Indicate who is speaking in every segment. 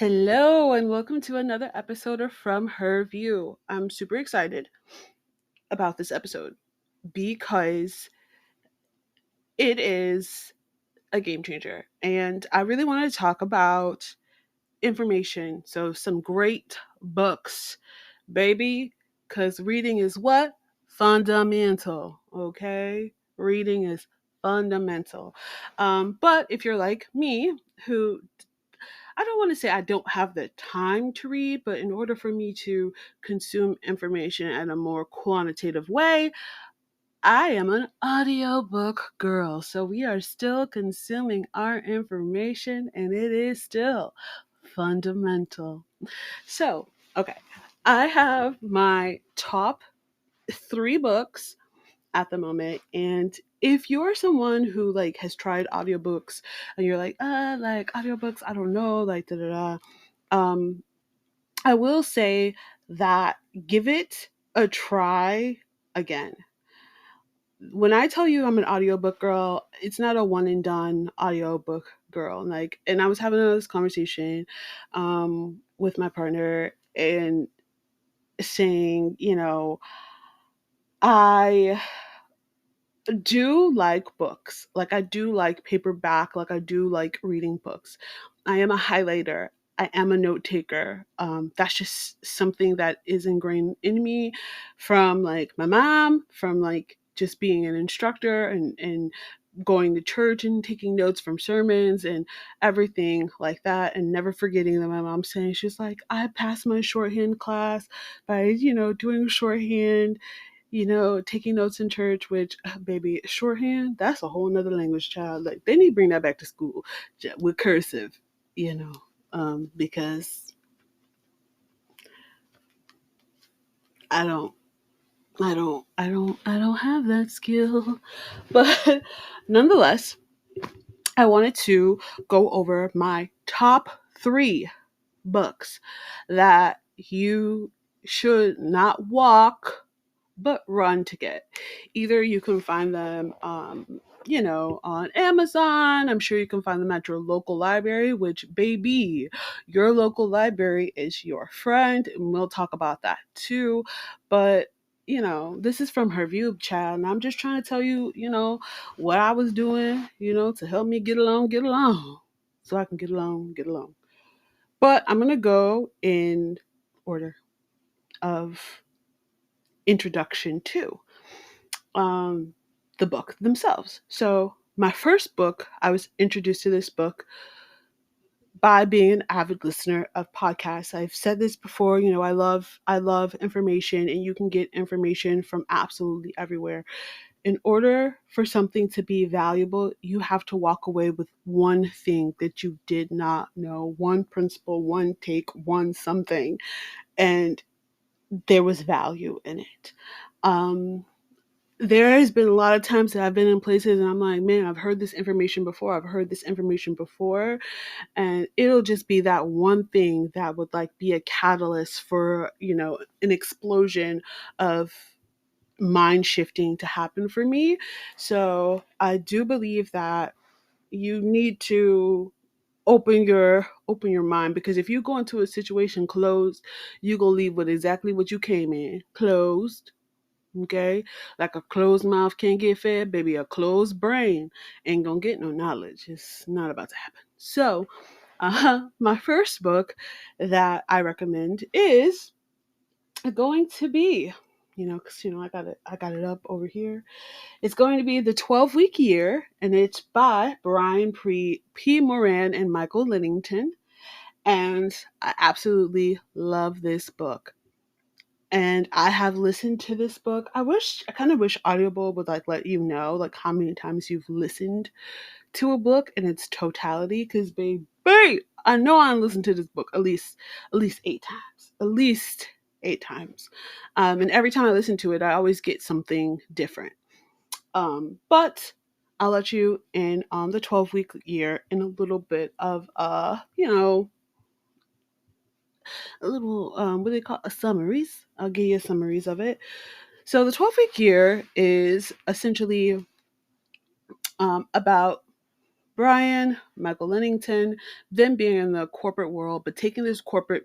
Speaker 1: Hello, and welcome to another episode of From Her View. I'm super excited about this episode because it is a game changer. And I really want to talk about information. So, some great books, baby, because reading is what? Fundamental, okay? Reading is fundamental. But if you're like me, who I don't want to say I don't have the time to read, but in order for me to consume information in a more quantitative way, I am an audiobook girl. So we are still consuming our information and it is still fundamental. So, okay, I have my top three books at the moment. And if you're someone who like has tried audiobooks and you're like audiobooks, I don't know, like da da da. Um, I will say that give it a try again. When I tell you I'm an audiobook girl, it's not a one and done audiobook girl. Like, and I was having this conversation with my partner and saying, I do like books. Like I do like paperback, like I do like reading books. I am a highlighter. I am a note taker. That's just something that is ingrained in me from like my mom, from like just being an instructor and going to church and taking notes from sermons and everything like that, and never forgetting that my mom saying she's like, I passed my shorthand class by doing shorthand, taking notes in church, which, baby, shorthand, that's a whole nother language, child. Like, they need to bring that back to school with cursive, because I don't, I don't have that skill. But nonetheless, I wanted to go over my top three books that you should not walk but run to get. Either you can find them, on Amazon. I'm sure you can find them at your local library, which, baby, your local library is your friend. And we'll talk about that too. But, this is from her view, child. And I'm just trying to tell you, what I was doing, to help me get along. So I can get along, get along. But I'm going to go in order of introduction to um, the book themselves. So, my first book, I was introduced to this book by being an avid listener of podcasts. I've said this before, I love information, and you can get information from absolutely everywhere. In order for something to be valuable, you have to walk away with one thing that you did not know, one principle, one take, one something, and there was value in it. Um, there has been a lot of times that I've been in places and I'm like, man, I've heard this information before. I've heard this information before. And it'll just be that one thing that would like be a catalyst for, an explosion of mind shifting to happen for me. So I do believe that you need to open your mind, because if you go into a situation closed, you gonna leave with exactly what you came in, closed. Okay, like a closed mouth can't get fed, baby. A closed brain ain't gonna get no knowledge. It's not about to happen. So, my first book that I recommend is going to be, because I got it up over here. It's going to be The 12-Week Year, and it's by Brian P. Moran and Micheal Lennington. And I absolutely love this book. And I have listened to this book. I kind of wish Audible would like let you know like how many times you've listened to a book in its totality. Because baby, I know I listened to this book at least 8 times, at least 8 times. And every time I listen to it, I always get something different. But I'll let you in on the 12-week year in a little bit of a little what do they call a summaries. I'll give you summaries of it. So the 12-week year is essentially about Brian, Michael Lennington, them being in the corporate world, but taking this corporate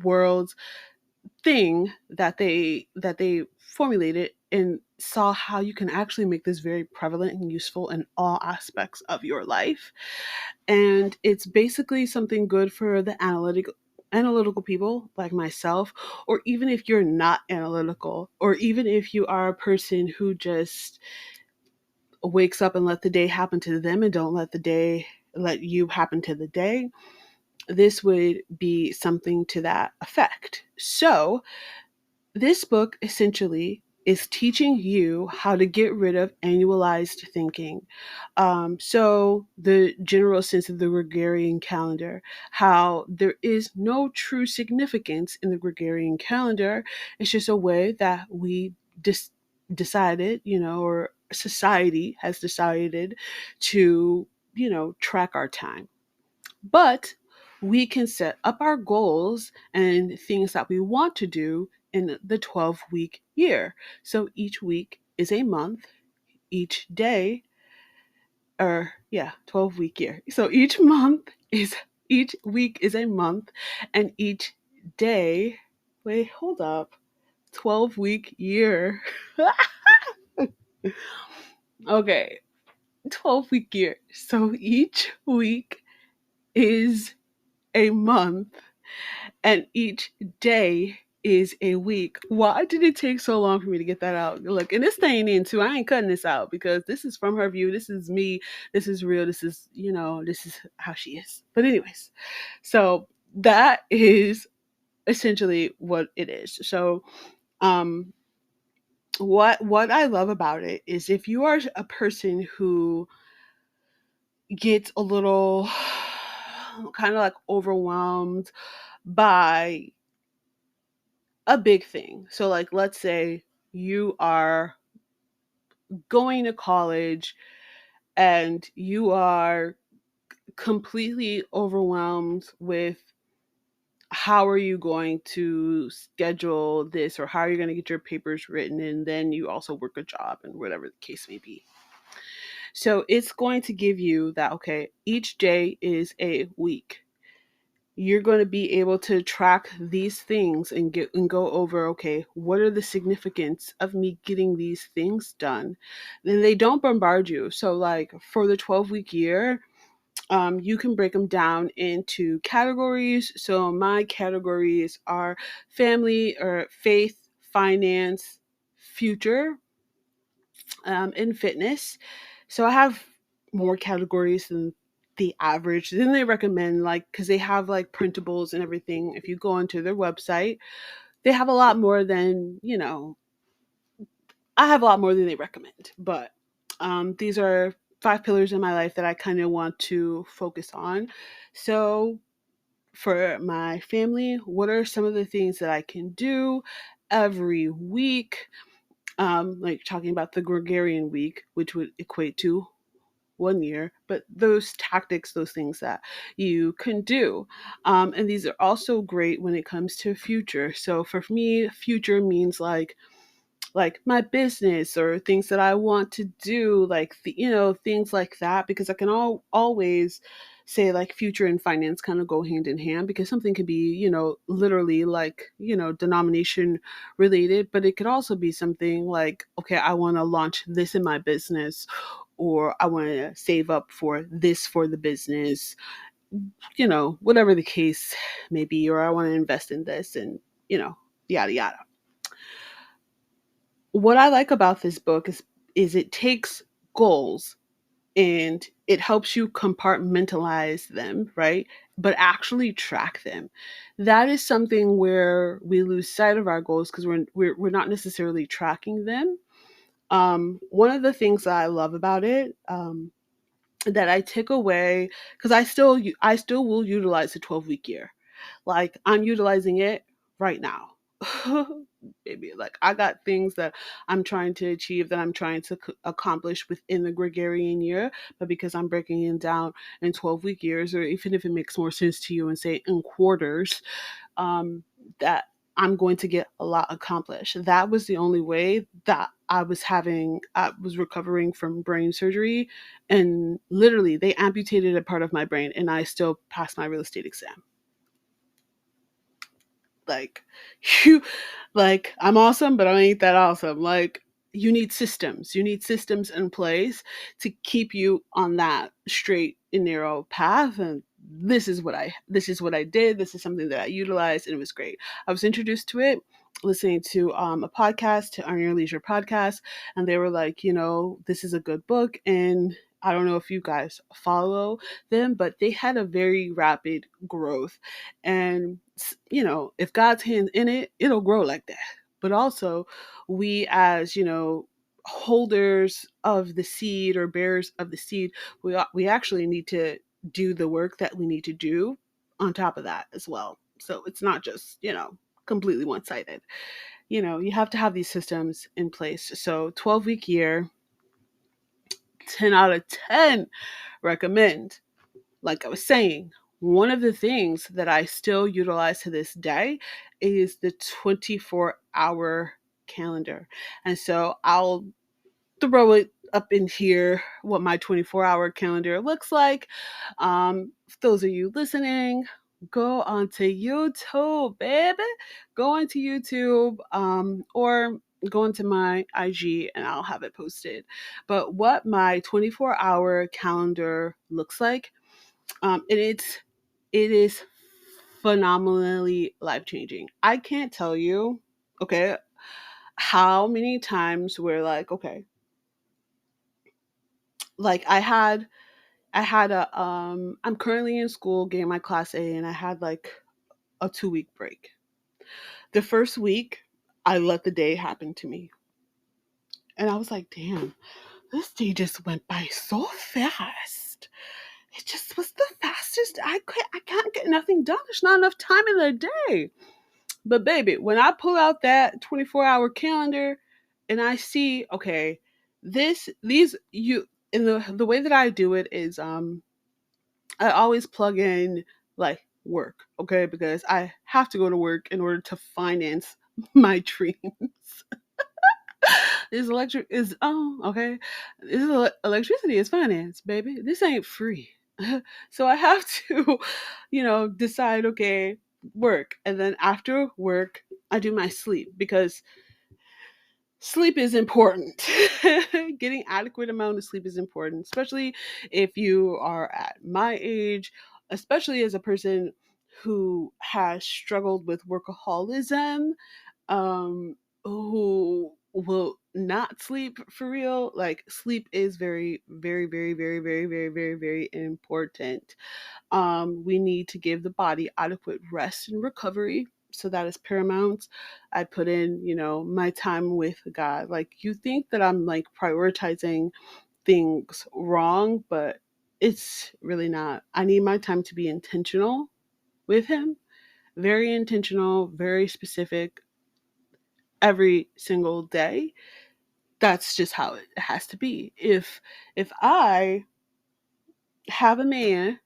Speaker 1: world thing that they formulated and saw how you can actually make this very prevalent and useful in all aspects of your life. And it's basically something good for the analytical people like myself, or even if you're not analytical, or even if you are a person who just wakes up and let the day happen to them and don't let the day let you happen to the day. This would be something to that effect. So this book essentially is teaching you how to get rid of annualized thinking. So, the general sense of the Gregorian calendar, how there is no true significance in the Gregorian calendar. It's just a way that we decided, or society has decided to, track our time. But we can set up our goals and things that we want to do in the 12-week year. So each week is a month, each day, or yeah, 12-week year. So each week is a month, and each day, wait, hold up, 12-week year. Okay, 12-week year. So each week is a month and each day is a week. Why did it take so long for me to get that out? Look, and this staying in too. I ain't cutting this out because this is from her view. This is me. This is real. This is, this is how she is. But anyways, so that is essentially what it is. So um what I love about it is if you are a person who gets a little kind of like overwhelmed by a big thing. So, like, let's say you are going to college and you are completely overwhelmed with how are you going to schedule this or how are you going to get your papers written, and then you also work a job and whatever the case may be. So it's going to give you that, okay, each day is a week. You're going to be able to track these things and get and go over, okay, what are the significance of me getting these things done. Then they don't bombard you. So like for the 12-week year, you can break them down into categories. So my categories are family or faith, finance, future, and fitness. So I have more categories than the average. Then they recommend, like, because they have like printables and everything. If you go onto their website, they have a lot more than, I have a lot more than they recommend. But these are 5 pillars in my life that I kind of want to focus on. So for my family, what are some of the things that I can do every week? Like talking about the Gregorian week, which would equate to 1 year, but those tactics, those things that you can do. And these are also great when it comes to future. So for me, future means like my business or things that I want to do, like things like that, because I can always say like future and finance kind of go hand in hand, because something could be, literally like, denomination related, but it could also be something like, okay, I want to launch this in my business, or I want to save up for this for the business, whatever the case may be, or I want to invest in this, and yada yada. What I like about this book is it takes goals and it helps you compartmentalize them, right? But actually track them. That is something where we lose sight of our goals because we're not necessarily tracking them. One of the things that I love about it, that I took away, because I still will utilize the 12-week year. Like I'm utilizing it right now. Maybe like I got things that I'm trying to achieve, that I'm trying to accomplish within the Gregorian year, but because I'm breaking it down in 12-week years, or even if it makes more sense to you and say in quarters, that I'm going to get a lot accomplished. That was the only way that I was recovering from brain surgery, and literally they amputated a part of my brain and I still passed my real estate exam. Like, you, like, I'm awesome, but I ain't that awesome. Like, you need systems. You need systems in place to keep you on that straight and narrow path. And this is what I did. This is something that I utilized, and it was great. I was introduced to it listening to a podcast, to Earn Your Leisure podcast, and they were like, this is a good book. And I don't know if you guys follow them, but they had a very rapid growth. And, if God's hand in it, it'll grow like that. But also, we as, holders of the seed or bearers of the seed, we actually need to do the work that we need to do on top of that as well. So it's not just, completely one sided. You have to have these systems in place. So 12-week year, 10 out of 10 recommend. Like I was saying, one of the things that I still utilize to this day is the 24-hour calendar. And so I'll throw it up in here what my 24-hour calendar looks like. For those of you listening, go onto YouTube, baby. Go onto YouTube, or go into my IG and I'll have it posted. But what my 24-hour calendar looks like, it is phenomenally life changing. I can't tell you, okay, how many times we're like, okay, like I had I'm currently in school getting my class A, and I had like a 2-week break. The first week, I let the day happen to me. And I was like, damn, this day just went by so fast. It just was the fastest. I can't get nothing done. There's not enough time in the day. But baby, when I pull out that 24-hour calendar and I see, okay, these you in the way that I do it is I always plug in like work, okay? Because I have to go to work in order to finance my dreams. This electric is okay. Electricity is finance, baby. This ain't free. So I have to, decide, okay, work. And then after work, I do my sleep because sleep is important. Getting adequate amount of sleep is important, especially if you are at my age, especially as a person who has struggled with workaholism, who will not sleep for real. Like, sleep is very, very, very, very, very, very, very, very important. We need to give the body adequate rest and recovery. So that is paramount. I put in, my time with God. Like, you think that I'm like prioritizing things wrong, but it's really not. I need my time to be intentional with Him, very intentional, very specific every single day. That's just how it has to be. If I have a man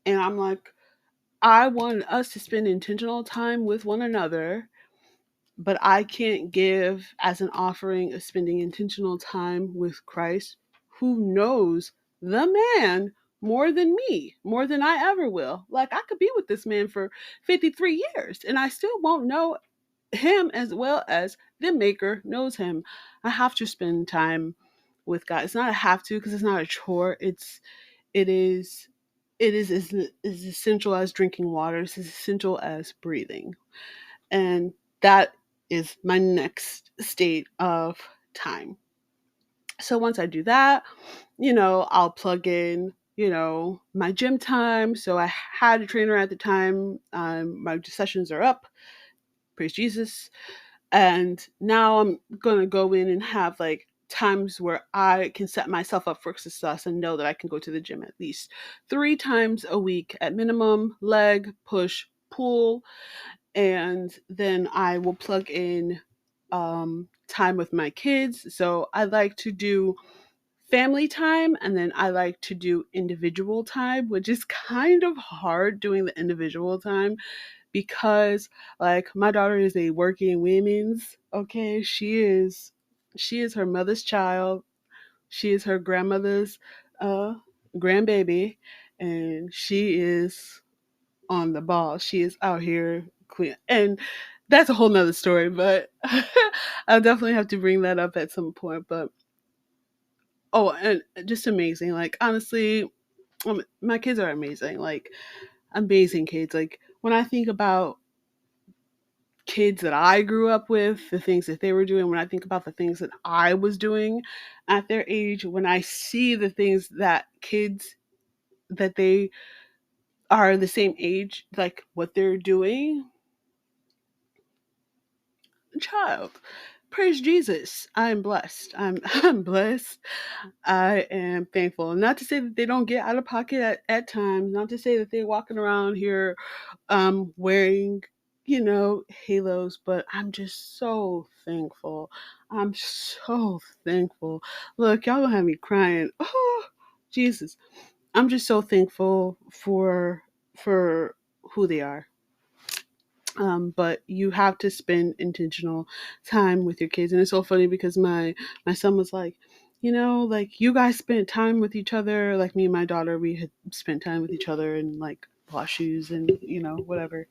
Speaker 1: and I'm like, I want us to spend intentional time with one another, but I can't give as an offering of spending intentional time with Christ, who knows the man more than me, more than I ever will. Like, I could be with this man for 53 years and I still won't know him as well as the maker knows him. I have to spend time with God. It's not a have to, because it's not a chore. It is it is as essential as drinking water. It's as essential as breathing. And that is my next state of time. So once I do that, I'll plug in, my gym time. So I had a trainer at the time. My sessions are up. Praise Jesus. And now I'm going to go in and have like times where I can set myself up for success and know that I can go to the gym at least 3 times a week at minimum, leg, push, pull. And then I will plug in time with my kids. So I like to do family time, and then I like to do individual time, which is kind of hard doing the individual time because, like, my daughter is a working women's, okay? She is She is her mother's child. She is her grandmother's uh, grandbaby, and she is on the ball. She is out here queen, and that's a whole nother story. But I'll definitely have to bring that up at some point. But oh, and just amazing. Like honestly, my kids are amazing. Like amazing kids. Like when I think about kids that I grew up with, the things that they were doing, when I think about the things that I was doing at their age, when I see the things that kids that they are the same age, like what they're doing, child, praise Jesus. I'm blessed. I'm blessed. I am thankful. Not to say that they don't get out of pocket at times, not to say that they're walking around here wearing, halos, but I'm just so thankful. I'm so thankful. Look, y'all gonna have me crying. Oh, Jesus. I'm just so thankful for who they are. But you have to spend intentional time with your kids, and it's so funny because my son was like, like you guys spent time with each other, like me and my daughter, we had spent time with each other and like bought shoes and whatever.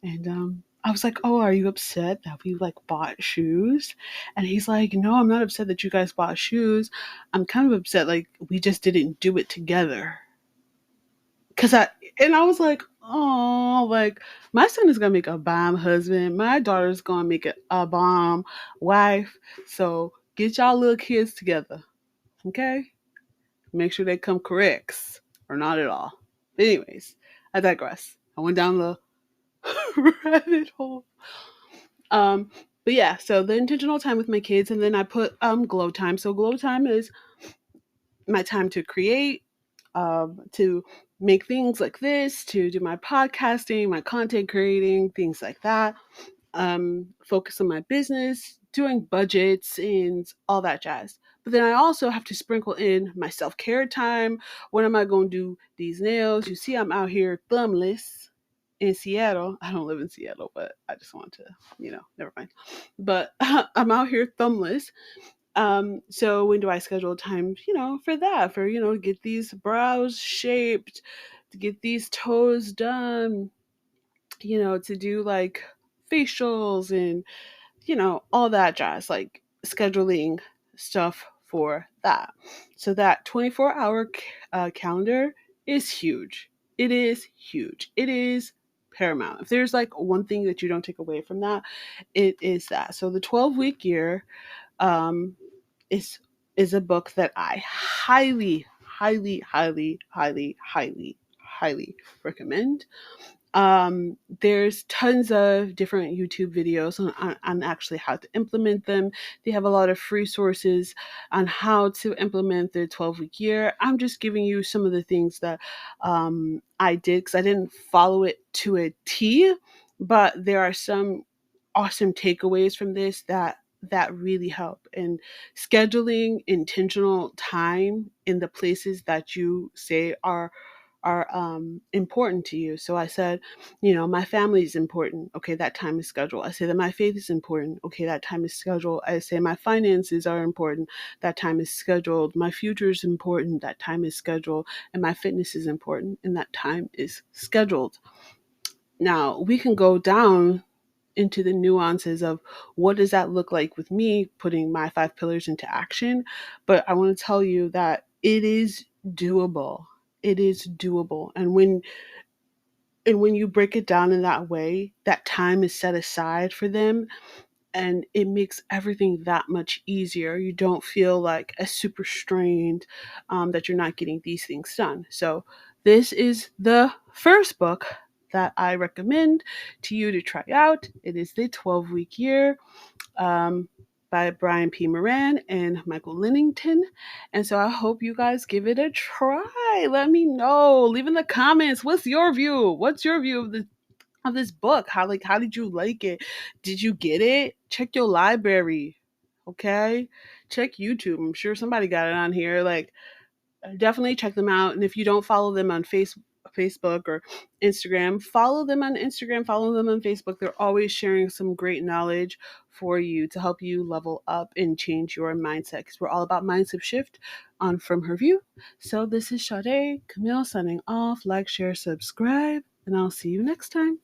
Speaker 1: And I was like, oh, are you upset that we like bought shoes? And he's like, no, I'm not upset that you guys bought shoes. I'm kind of upset like we just didn't do it together. Cause I was like, oh, like my son is gonna make a bomb husband. My daughter's gonna make it a bomb wife. So get y'all little kids together, okay? Make sure they come corrects or not at all. But anyways, I digress. I went down the rabbit hole. Um, but yeah, so the intentional time with my kids, and then I put glow time. So glow time is my time to create, to make things like this, to do my podcasting, my content creating, things like that. Focus on my business, doing budgets, and all that jazz. But then I also have to sprinkle in my self care time. When am I going to do these nails? You see, I'm out here thumbless in Seattle. I don't live in Seattle, but I just want to, never mind. But I'm out here thumbless, so when do I schedule time, for that, for, to get these brows shaped, to get these toes done, to do like facials and, all that jazz, like scheduling stuff for that. So that 24-hour calendar is huge. It is huge. It is paramount. If there's like one thing that you don't take away from that, it is that. So the 12-week year, um, is is a book that I highly, highly, highly, highly, highly, highly recommend. There's tons of different YouTube videos on actually how to implement them. They have a lot of free sources on how to implement the 12-week year. I'm just giving you some of the things that I did because I didn't follow it to a T, but there are some awesome takeaways from this that really help. And scheduling intentional time in the places that you say are important to you. So I said, my family is important. Okay, that time is scheduled. I say that my faith is important. Okay, that time is scheduled. I say my finances are important. That time is scheduled. My future is important. That time is scheduled. And my fitness is important. And that time is scheduled. Now we can go down into the nuances of what does that look like with me putting my 5 pillars into action. But I want to tell you that it is doable. It is doable. And when you break it down in that way, that time is set aside for them, and it makes everything that much easier. You don't feel like as super strained, that you're not getting these things done. So this is the first book that I recommend to you to try out. It is the 12-week year, um, by Brian P. Moran and Micheal Lennington. And so I hope you guys give it a try. Let me know. Leave in the comments. What's your view? What's your view of this book? How did you like it? Did you get it? Check your library. Okay? Check YouTube. I'm sure somebody got it on here. Like, definitely check them out. And if you don't follow them on Facebook, Facebook or Instagram, follow them on Instagram, follow them on Facebook. They're always sharing some great knowledge for you to help you level up and change your mindset, because we're all about mindset shift on From Her View. So this is Sade Camille signing off. Like, share, subscribe, and I'll see you next time.